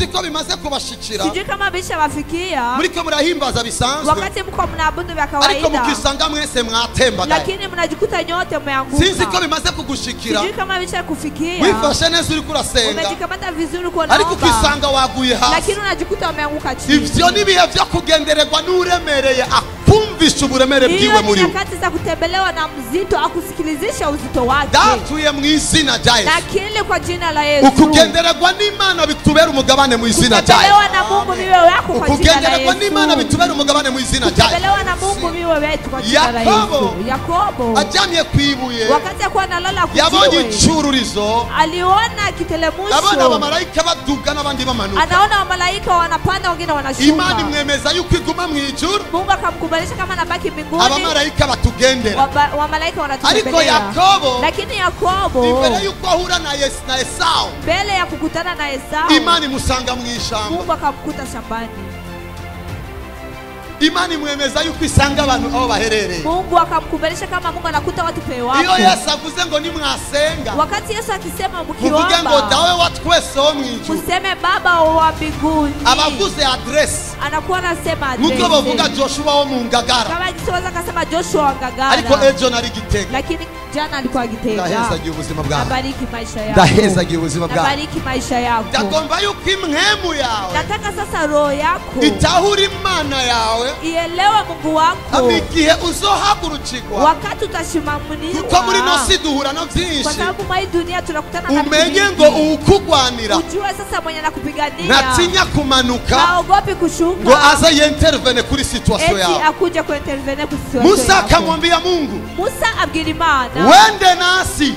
sinzi ko bimaze kubashikira sijui kama bisha wafikia muriko murahimbaza bisanzwe wakati mko mnaabudu vya ariko kawaida mukisanga mwese mwatemba lakini mnajikuta nyote mmeanguka sinzi ko bimaze kugushikira sijui kama bisha kufikia wifashe neza uri kurasenga umejikamata vizuri uko ariko naomba ukisanga waguye hasi lakini unajikuta umeanguka chini ivyo nibihe vyo kugendererwa n'uremereye akumvisha uburemere bwiwe muri we nyakati za kutembelewa na mzito akusikilizisha uzito wake datuye mu izina rya Yesu lakini kwa jina la Yesu ukugendererwa n'Imana bitubera umugabane mu izina rya Yesu kutembelewa na Mungu biwe wako kwa jina la Yesu ukugendererwa n'Imana bitubera umugabane mu izina rya Yesu kutembelewa na Mungu biwe wetu kwa jina la Yesu Yakobo ajamye kwibuye wakati akuwa analala yabonye kujiwe icururizo aliona kitelemusho abona abamarayika baduga n'abandi bamanuka anaona wamalaika wanapanda wengine wanashuka Imana imwemeza yuko iguma mu ijuru Mungu akamkubalisha kama nabaki mbinguni abamarayika batugendera wamalaika ariko wanatutembelea Yakobo lakini Yakobo imbere yuko ahura na Esau mbele ya kukutana na Esau Imana imusanga mu ishamba Mungu akamkuta shambani Imana imwemeza yuko isanga abantu aho baherereye Mungu akamkubalisha kama Mungu anakuta watu peke wako iyo Yesu avuze ngo nimwasenga wakati Yesu akisema muvuge ngo mkiomba dawe wa twese wo mu ijuru useme baba wa mbinguni abavuze address anakuwa anasema nuko bavuga address Joshua wo mu Ngagara kama jisoza akasema Joshua wa Ngagara ariko ejo nari Gitega lakini jana alikuwa Gitega ndahezagiye ubuzima bwawe nabariki maisha yako ndahezagiye ubuzima bwawe nabariki maisha yako ndagomba yuko imwemu yawe nataka sasa roho yako itahura Imana yawe ielewe Mungu wako amikihe uzohagurukirwa wakati utashimamliwa kuko muri nosi duhura no byinshi kwa sababu mwa hii dunia tunakutana na umenye ngo ukugwanira ujue sasa mwenye nakupigania ntatinya kumanuka haogopi kushuka ngo aze yentervene kuri situation eti yawe akuje kuintervene ku situation Musa yako. akamwambia Mungu Musa abwira Imana wende nasi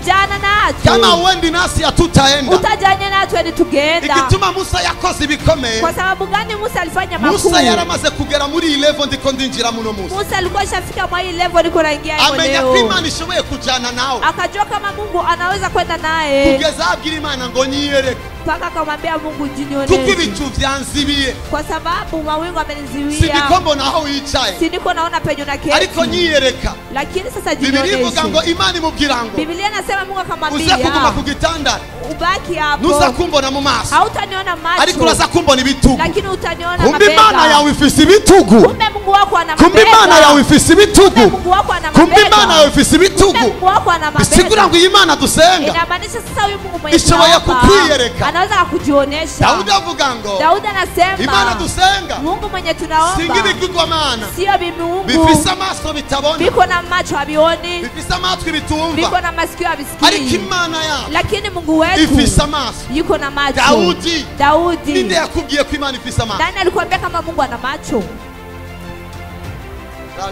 jana natwe kama wendi nasi hatutaenda utajanye natwe nitugenda igituma Musa yakoze ibikomeye kwa sababu gani Musa alifanya makuu Musa yaramaze kugera muri 11 ndiko ndinjira muno Musa Musa alikuwa shafika mwa hii level niko naingia hapo amenya leo ko Imana ishoboye kujana nawe akajua kama Mungu anaweza kwenda naye kugeza abwira Imana ngo nyiyereke mpaka akamwambia Mungu kuko jinioneshe ibicu vyanzibiye kwa sababu mawingu ameniziwia sindikombo naho wicaye si niko naona penye na kesi ariko nyiyereka lakini sasa Biblia ivuga ngo jinioneshe Imana imubwira ngo Biblia inasema Mungu uze akamwambia kuguma ku gitanda ubaki hapo nuza kumbona mu maso hautaniona macho ariko uraza kumbona ibitugu lakini utaniona kumbe mabega Imana yawe ifise ibitugu kumbe Mungu wako ana kumbe mabega Imana yawe ifise ibitugu kumbe Mungu wako ana mabega kumbe Imana yawe ifise kumbe ibitugu Mungu wako ana mabega bisigura ngo iyi Mana dusenga inamaanisha sasa huyu Mungu mwenye ishoboye tunaomba, kukwiyereka. anaweza kujionesha Daudi avuga ngo Daudi anasema Imana dusenga Mungu mwenye tunaomba singi bigirwamana sio bimungu bifise amaso bitabona biko na macho habioni bifise amatwi bitumva biko na masikio ariko habisikii Imana yawe lakini Mungu wetu ifise amaso yuko na macho Daudi Daudi ninde yakubwiye ko Imana ifise amaso nani alikwambia kama Mungu ana macho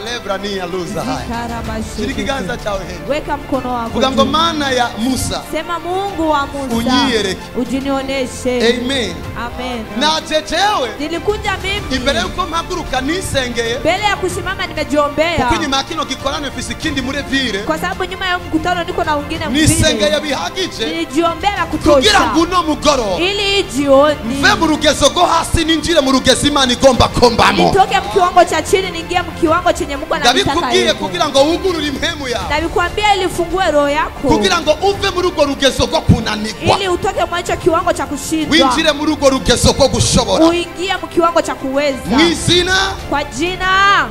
Lebra ni aluza haya shiriki kiganza chao heni weka mkono wako vuga ngo Mana ya Musa sema Mungu wa Musa unyiyereke ujinioneshe amen amen na jejewe nilikuja mimi imbere yuko mpaguruka nisengeye mbele ya kusimama nimejiombea kuko inyuma kino gikorano mfise ikindi muri vire kwa sababu nyuma ya mkutano niko na wengine nisengeye bihagije nilijiombea na kugira kutosha ngo uno mugoro ili jioni mve mu rugezo go hasi ninjire mu rugezo Imana igomba kombamo nitoke mkiwango cha chini niingie mkiwango chenye Mungu anataka ndabikubwiye kugira ngo wugurure impemu yawe nabikwambia ili fungue roho yako kugira ngo uve muri urwo rugezo rwo kunanirwa ili utoke mwacho kiwango cha kushindwa winjire muri urwo rugezo rwo gushobora uingie mkiwango cha kuweza mwizina kwa jina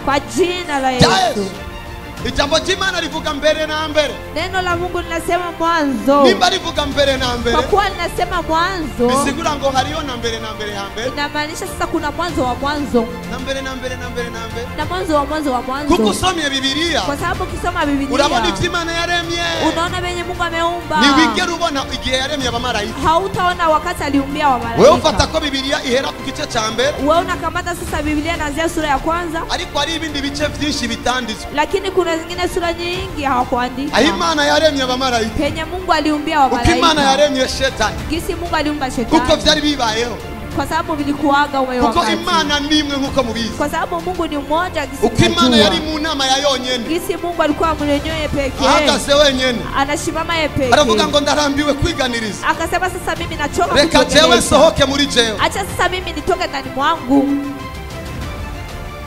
kwa jina la Yesu ijambo ry'Imana rivuga mbere na mbere neno la Mungu linasema mwanzo nimba rivuga mbere na mbere kwa kuwa linasema mwanzo bisigura ngo hariyo na mbere na mbere hambe inamaanisha sasa kuna mwanzo wa mwanzo na mbere na mbere na mbere na mbere na mwanzo wa mwanzo wa mwanzo kuko usomye Biblia kwa sababu ukisoma Biblia urabona ivyo Imana yaremye unaona venye Mungu ameumba ni wigera ubona igihe yaremye abamarayika hautaona wakati aliumbia wa wewe malaika ufata ko Biblia ihera ku gice ca mbere wewe unakamata sasa Biblia inaanzia sura ya kwanza ariko hari ibindi bice vyinshi bitanditswe lakini kuna zingine sura nyingi hawakuandika aho Imana yaremye abamarayika penye Mungu aliumbia wa uko Imana malaika yaremye shetani gisi Mungu aliumba uko shetani vyari bibayeho kwa sababu vilikuaga wewe kuko wakati Imana nimwe nkuko mubizi kwa sababu Mungu ni mmoja gisi uko Imana mnajua. yari mu nama ya yonyene gisi Mungu alikuwa mwenyewe pekee ahagaze wenyene anasimama yeye pekee aravuga ngo ndarambiwe kwiganiriza akasema sasa mimi nachoka reka jewe sohoke muri jewe acha sasa mimi nitoke ndani mwangu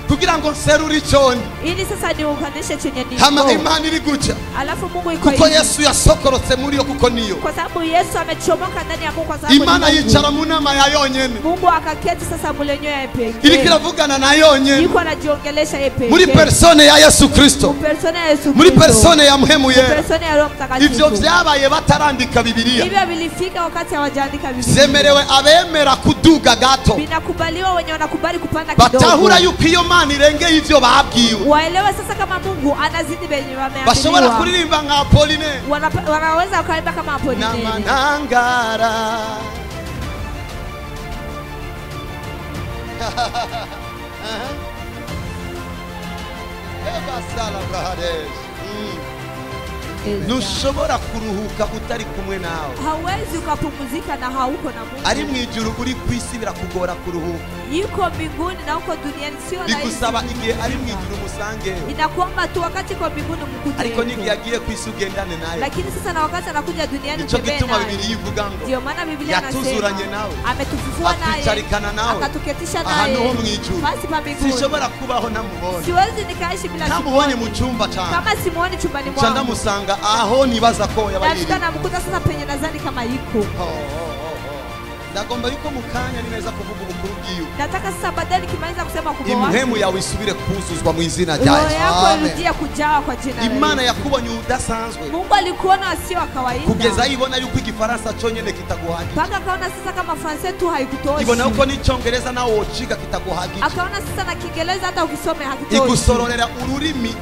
kugira ngo nserure icondi ili sasa niunganishe chenye hama niko. imana iri guca Alafu Mungu iko kuko hivi. Yesu yasokorotse muri yo kuko niyo Kwa sababu Yesu amechomoka ndani yako kwa sababu imana ni Mungu. yicara mu nama ya yonyene Mungu akaketi sasa mulenyo ya pekee. iriko iravugana na yonyene Yuko anajiongelesha yeye pekee. muri persone ya Yesu Kristo Persona ya Yesu muri Kristo. persone ya mpemu yera Persona ya Roho Mtakatifu. ivyo vyabaye batarandika Bibiliya Hivyo vilifika wakati hawajaandika Biblia. zemerewe abemera kuduga gato Vinakubaliwa wenye wanakubali kupanda kidogo. batahura yuko iyo mana irengeye ivyo babwiwe Waelewe sasa kama Mungu anazidi venye bashobora wameambiwa. kuririmba nka Apolline Wanaweza wakaimba kama Apolline. namanangara Eva sala brahadesh. Ntushobora kuruhuka utari kumwe nawe Hauwezi ukapumzika na hauko na Mungu. ari mu ijuru uri ku isi birakugora kuruhuka Yuko mbinguni na uko duniani sio rahisi. bigusaba igihe ari mu ijuru musangeho Inakuomba tu wakati kwa mbinguni mkute. ariko n'igihe agiye ku isi ugendane nayo Lakini sasa na wakati anakuja duniani nico utembee gituma naye. Bibiliya ivuga ngo Ndio maana Biblia yatuzuranye anasema nawe ametufufua naye atwicarikana nawe akatuketisha ahantu ho naye mu ijuru basi pa mbinguni. sinshobora kubaho ntamubonye Siwezi nikaishi bila ntamubonye simuoni. mu cyumba cyane Kama simuoni chumbani nca mwangu. ndamusanga aho nibaza ko yaba yiri Nafika namkuta sasa penye nadhani kama iko. ndagomba yuko mu kanya ni neza kuvuga ubukuru bwiwe Nataka sasa baadaye nikimaliza kusema kubwa impemu wake. yawe isubire kuzuzwa mu izina rya Roho Yesu yako Amen. irudie kujawa kwa jina la Imana Yesu. yakubonye udasanzwe Mungu alikuona sio wa kawaida. kugeza ibona yuko igifaransa cyonyine kitaguhagije Mpaka akaona sasa kama Francais tu haikutoshi. ibona yuko n'icyongereza nawe wociga kitaguhagije Akaona sasa na Kiingereza hata ukisome hakitoshi. igusororera ururimi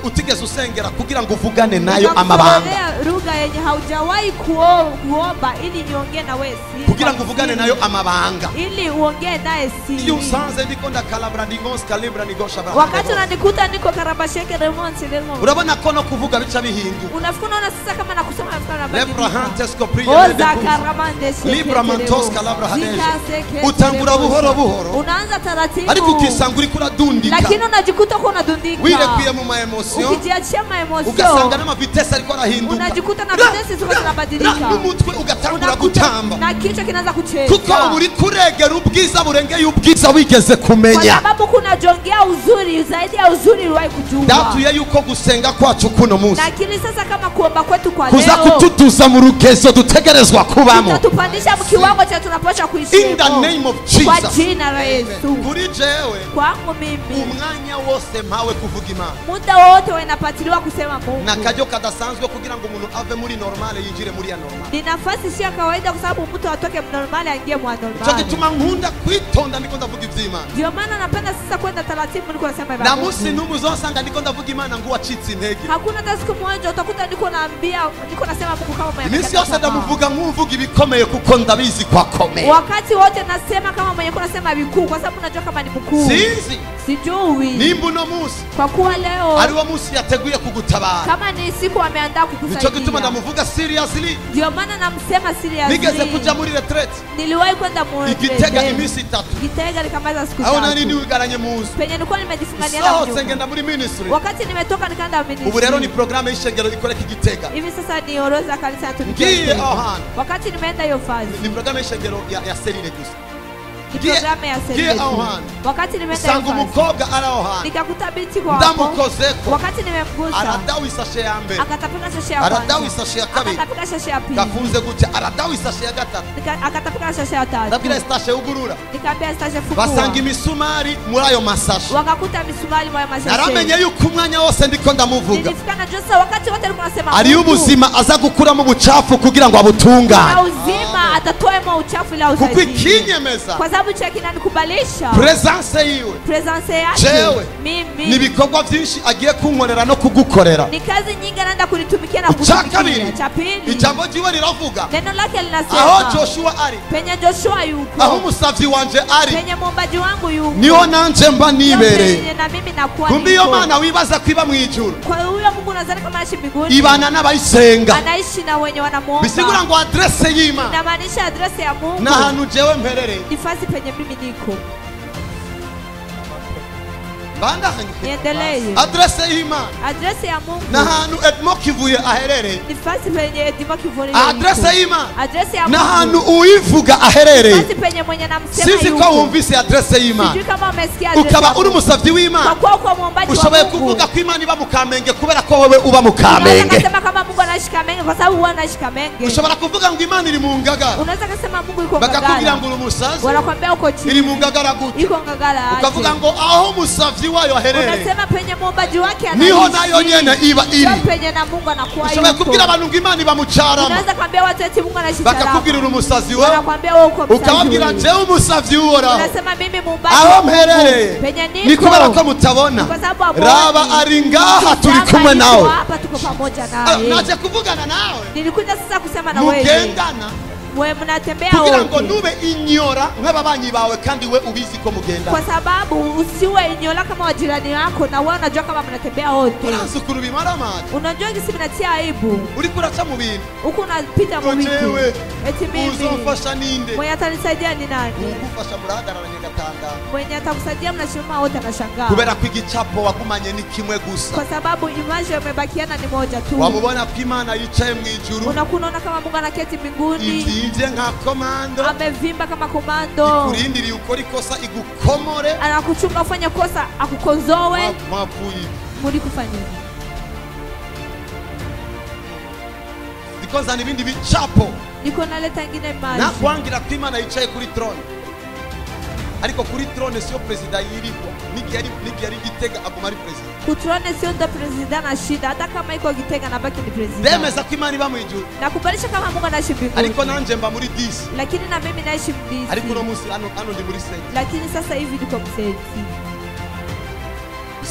utigeze usengera kugira ngo uvugane nayo amabanga Nikakusolea lugha yenye haujawahi kuomba ili niongee na wewe siri. kugira ngo uvugane nayo amabanga Ili uongee naye iyo siri. usanze ndiko ndakalabra ndigos kalibra nigosha Wakati unanikuta niko Karabasheke Remonsi Lemon. urabona ko no kuvuga bica bihinduka Unafikiri unaona sasa kama nakusoma nafikiri Lebra nabadilika. hantes kopria Oza karamande sheke. Libra mantos kalabra hadesh. Zikaseke. Utangura buhoro buhoro. Unaanza taratibu. ariko ukisanga uri kuradundika Lakini unajikuta uko unadundika. wirekuye mu ma emotion Ukijiachia ma emotion. ugasanga n'amavitesi ariko arahinduka Unajikuta na vitesi ziko zinabadilika. n'umutwe ugatangura Unakuta gutamba na kichwa kinaanza kucheza. kuko uba uri kuregera ubwiza burengeye ubwiza wigeze Kwa kumenya sababu kunajongea uzuri zaidi ya uzuri uliwahi kujua. datuye yuko gusenga kwacu kuno munsi Lakini sasa kama kuomba kwetu kwa kuza leo kututuza mu rugezo dutegerezwa kubamo tutatupandisha kiwango cha tunapaswa kuishi in the name of kwa Jesus. jina la Yesu. kuri jewe Kwangu mimi umwanya wose mpawe kuvuga Imana muda wote wanapatiliwa kusema Mungu. nakaryo kadasanzwe kugira ngo umuntu ave muri normale yinjire muri ya normale Ni nafasi sio kawaida kwa sababu mtu atoke normali aingie mwa cyo normali. gituma nkunda kwitonda ndiko ndavuga ivy'Imana Ndio maana napenda sasa kwenda taratibu niko nasema na ibada. musi n'umwe uzosanga ndiko ndavuga Imana ngo wacitse intege Hakuna hata siku moja utakuta niko naambia niko nasema Mungu kama mwenye. iminsi yose ndamuvuga nk'uvuga ibikomeye kuko ndabizi ko akomeye Wakati wote nasema kama mwenye kuna sema vikuu kwa sababu najua kama ni mkuu. sinzi Sijui. nimba uno munsi Kwa kuwa leo ari wo munsi yateguye kugutabara kama ni siku ameandaa nico gituma kukusaidia. ndamuvuga seriously Ndio maana namsema seriously. nigeze kuja muri retreat Niliwahi kwenda mu igitega iminsi 3 Gitega nikamaliza siku aho nari 3. niwigaranye muzi Penye nilikuwa nimejifungania na sohotse mnyumba. ngenda muri ministry Wakati nimetoka nikaenda ministry. ubu rero ni programme y'ishengero ikoreka igitega Hivi sasa ni orodha kanisa ya ngiye aho hantu Wakati nimeenda hiyo fazi. ni programme y'ishengero ya serire gusa Ni Ngiye- programu ya ngiye serikali. aho hantu Wakati nimeenda hiyo usanga fazi. umukobwa ari aho hantu Nikakuta binti kwa hapo. ndamukozeko Wakati nimemgusa. aradawa isashe ya mbere Akatapika shashe ya aradawa kwanza. isashe ya kabiri Akatapika shashe ya pili. gafunze gutya aradawa isashe ya gatatu Akatapika shashe ya tatu. ndabwira isashe ugurura Nikaambia stashe fungua. basanga imisumari muri ayo masashe Wakakuta misumari mwa mashashe. naramenye yuko umwanya wose ndiko ndamuvuga Nilifika na Josa wakati wote alikuwa anasema ari Mungu, ubuzima aza gukuramo ubucafu kugira ngo abutungane na uzima atatoemo uchafu ila kuko usaidie. ikinyemeza Kwa sababu cha kinanikubalisha presence yiwe presence yake jewe mimi nibikorwa byinshi agiye kunkorera no kugukorera ni kazi nyingi anaenda kunitumikia na Cha kabiri, kutumikia. Cha pili ijambo jiwe riravuga neno lake linasema aho Joshua ari penye Joshua yuko aho umusavyi wanje ari penye muumbaji wangu yuko niho nanje mba nibereye penye na mimi nakuwa kumbe iyo niko. mana wibaza kwiba mu ijuru Kwa huyo Mungu nadhani kama anaishi mbinguni ibana n'abayisenga anaishi na wenye wanamuomba bisigura ngo adresse y'Imana inamaanisha adresi ya Mungu n'ahantu jewe mperereye nifasi penye mimi niko Niendelee. adresse y'Imana Adresi ya Mungu n'ahantu Edmo Kivuye aherereye. ni fasi penye Edmo Kivuye. Adresse y'Imana Adresi ya Mungu n'ahantu uyivuga aherereye. fasi penye mwenye namsema Sinzi ko wumvise adresse y'Imana Sijui kama umesikia adresi ukaba ya uri Mungu. umusavyi w'Imana, Kwa kuwa muombaji wa ushoboye Mungu. kuvuga ko Imana iba mu Kamenge kubera ko wowe uba mu Unaweza Kamenge. kusema kama Mungu anaishi Kamenge kwa sababu wewe unaishi Kamenge. Ushobora kuvuga ngo Imana iri mu Ngagara, Unaweza kusema Mungu yuko bakakubwira Ngagara. ngo uri umusazi, Wanakuambia uko iri chini. mu Ngagara gute? Yuko Ngagara aje. Ukavuga ngo aho umusavyi wayo aherereye Unasema penye muombaji wake anaishi. niho nayo nyene iba iri. Ndio penye na Mungu anakuwa Ushoboye yuko. kubwira abantu ngo Imana iba mu Carama, Unaweza kuambia watu eti Mungu anaishi bakakubwira uri Salama. umusazi wewe, Wanakuambia wewe uko msafi. ukababwira jewe umusavyi uhoraho Unasema mimi muombaji. aho mperereye Penye ni niko. kubera ko mutabona. Kwa sababu hamuoni. Raba ari ngaha turi Shamba kumwe liko nawe. hapa tuko pamoja naye. Naje kuvugana nawe Nilikuja sasa kusema na wewe. mugendana Mwe mnatembea kugira ngo wote. nube inyora nk'ababanyi bawe kandi we ubizi ko mugendana. Kwa sababu usiwe inyola kama wajirani wako na wewe unajua kama mnatembea wote. Urazi ukuntu bimara amata, Unajua gisi mnatia aibu. uriko uraca mu bintu Huko unapita mu vitu. jewe Eti mimi. uzomfasha ninde? Mwenye atanisaidia ni nani? ugufasha murahagararanye gatanga Mwenye atakusaidia mnashima wote anashangaa. kubera ko igicapo wagumanye ni kimwe gusa. Kwa sababu image umebakiana ni moja tu. Wamubona ko Imana yicaye mu ijuru Unakuona kama Mungu anaketi mbinguni. ivyivye nka komando, Amevimba kama komando. kurindiriye ukora ikosa igukomore Anakuchunga ufanye kosa akukozoe. mapfuye. Muri kufanya. Because ibindi bicapo Niko naleta ingine image. nakwangira ko Imana yicaye kuri throne, ariko kuri throne siyo perezida yirigwa. Niki yari Gitega aguma ari perezida. Kutrone sio ndo president na shida, hata kama iko Gitega na baki ni president. Ndemeza ko Imana iba mu ijuru, Nakubalisha kama Mungu anaishi mbinguni. ariko nanje mba muri 10, Lakini na mimi naishi mbinguni. ariko uno munsi hano ndi muri 7. Lakini sasa hivi niko mseti.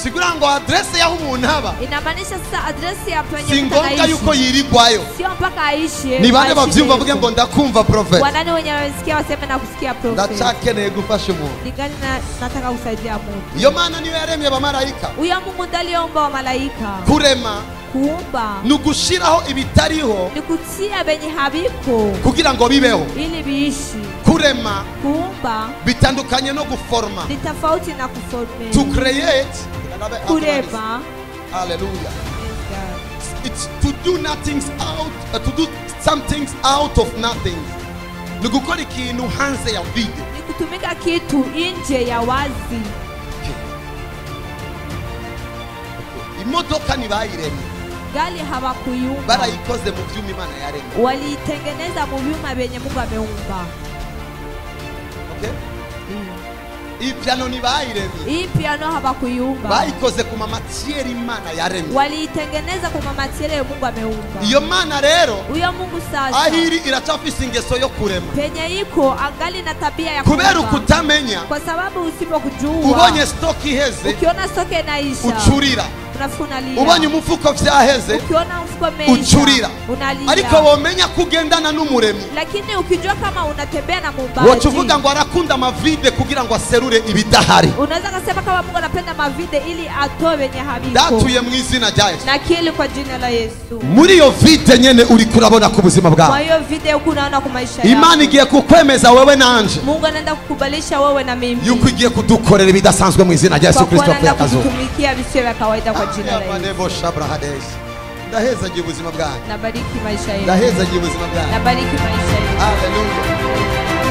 Sigura ngo adresse yaho umuntu aba Inamaanisha sasa address ya penye si mtu ngombwa anaishi. yuko yirigwayo. Sio mpaka aishi. Ni bande aishi bavyumva hivyo. bavuge ngo ndakumva prophet, Wanani wenye wamesikia waseme na kusikia prophet. ndacakeneye gufasha umuntu. Ningali nataka kusaidia Mungu. Iyo Mana niyo yaremye abamarayika. Huyo Mungu ndiye aliyeumba wa malaika. Kurema Kuumba ni ugushiraho ibitariho ni kutia benye habiko kugira ngo bibeho. ili biishi. Kurema Kuumba bitandukanye no guforma. ni tofauti na kuforme. To create, Kurema hallelujah, it's to do nothing out, to do some things out of nothing. Ni gukora ikintu hanze ya vide. ni kutumika kitu nje ya wazi. Imodoka ni bayiremye, Gari hawakuyumba, barayikoze mu vyuma Imana yaremye. waliitengeneza mu vyuma vyenye Mungu ameumba. Okay? Iyi piano ni bayiremye, Hii piano hawakuyumba, bayikoze ku mamatiere Imana yaremye. waliitengeneza kwa mamaterial Mungu ameumba. Iyo Mana rero Huyo Mungu sasa ahiri iracafise ingeso yo kurema, penye iko angali na tabia ya kubera kuumba. ukutamenya. Kwa sababu usipokujua, Ubonye stock iheze ukiona soke inaisha ucurira, unafunalia, ubonye umufuko vyaheze ukiona mfuko meisha ucurira, unalia. ariko womenya kugendana n'umuremyi. Lakini ukijua kama unatembea na muumbaji, Woca uvuga ngo arakunda amavide kugira ngo aserure ibidahari. unaweza kusema kama Mungu anapenda mavide ili atoe wenye habiko. Datuye mu izina rya Yesu. Na kili kwa jina la Yesu. Muri iyo vide nyene uri kurabona ku buzima Kwa bwawe, hiyo video huku unaona kwa maisha yako. Imana igiye kukwemeza wewe nanje Mungu anaenda kukubalisha wewe na mimi. yuko igiye kudukorera ibidasanzwe mu izina rya Yesu Kwa kuwa Kristo anaenda akazo. kutumikia visio vya kawaida kwa jina la Yesu. Manebo shabra hades. Ndaheza giye ubuzima bwanjye. Nabariki maisha yenu. Ndaheza giye ubuzima bwanjye. Nabariki maisha yenu. Hallelujah.